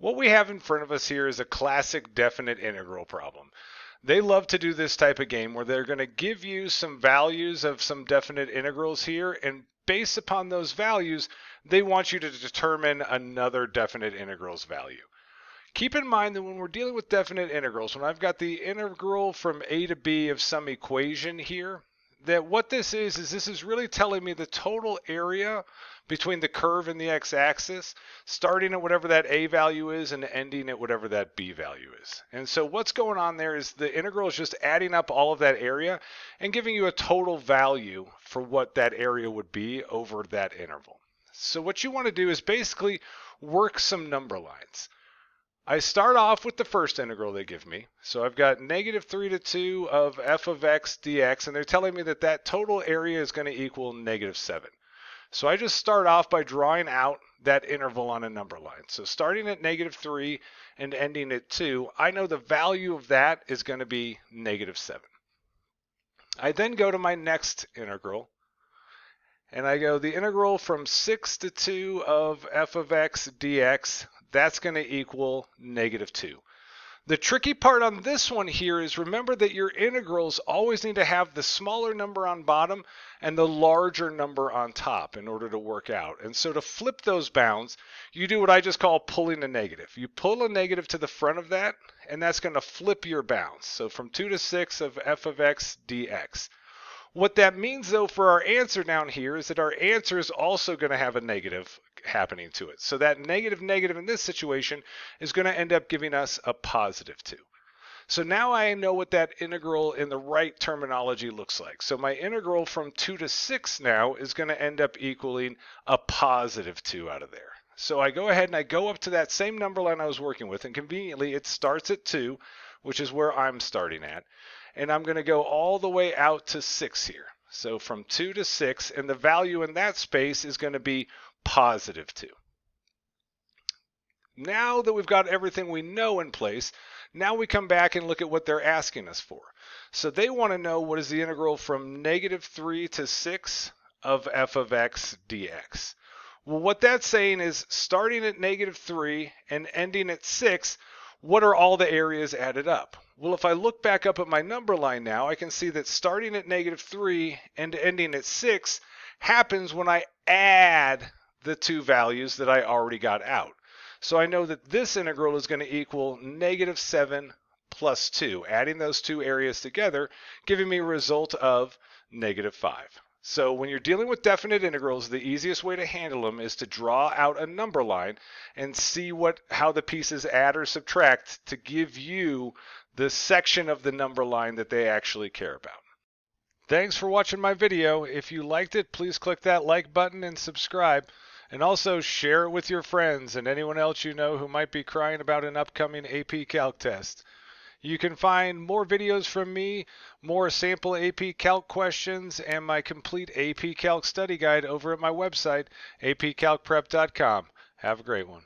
What we have in front of us here is a classic definite integral problem. They love to do this type of game where they're going to give you some values of some definite integrals here, and based upon those values, they want you to determine another definite integral's value. Keep in mind that when we're dealing with definite integrals, when I've got the integral from a to b of some equation here, that what this is this is really telling me the total area between the curve and the x-axis, starting at whatever that a value is and ending at whatever that b value is. And so what's going on there is the integral is just adding up all of that area and giving you a total value for what that area would be over that interval. So what you want to do is basically work some number lines. I start off with the first integral they give me. So I've got negative 3 to 2 of f of x dx, and they're telling me that that total area is going to equal negative 7. So I just start off by drawing out that interval on a number line. So starting at negative 3 and ending at 2, I know the value of that is going to be negative 7. I then go to my next integral, and I go the integral from 6 to 2 of f of x dx, that's going to equal negative 2. The tricky part on this one here is remember that your integrals always need to have the smaller number on bottom and the larger number on top in order to work out. And so to flip those bounds, you do what I just call pulling a negative. You pull a negative to the front of that, and that's going to flip your bounds. So from 2 to 6 of f of x dx. What that means, though, for our answer down here is that our answer is also going to have a negative happening to it. So that negative in this situation is going to end up giving us a positive 2. So now I know what that integral in the right terminology looks like. So my integral from 2 to 6 now is going to end up equaling a positive 2 out of there. So I go ahead and I go up to that same number line I was working with, and conveniently it starts at 2, which is where I'm starting at. And I'm going to go all the way out to 6 here. So from 2 to 6, and the value in that space is going to be positive 2. Now that we've got everything we know in place, now we come back and look at what they're asking us for. So they want to know what is the integral from negative 3 to 6 of f of x dx. Well, what that's saying is starting at negative 3 and ending at 6, what are all the areas added up? Well, if I look back up at my number line now, I can see that starting at negative 3 and ending at 6 happens when I add the two values that I already got out. So I know that this integral is going to equal negative 7 plus 2, adding those two areas together, giving me a result of negative 5. So when you're dealing with definite integrals, the easiest way to handle them is to draw out a number line and see how the pieces add or subtract to give you the section of the number line that they actually care about. Thanks for watching my video. If you liked it, please click that like button and subscribe. And also share it with your friends and anyone else you know who might be crying about an upcoming AP Calc test. You can find more videos from me, more sample AP Calc questions, and my complete AP Calc study guide over at my website, apcalcprep.com. Have a great one.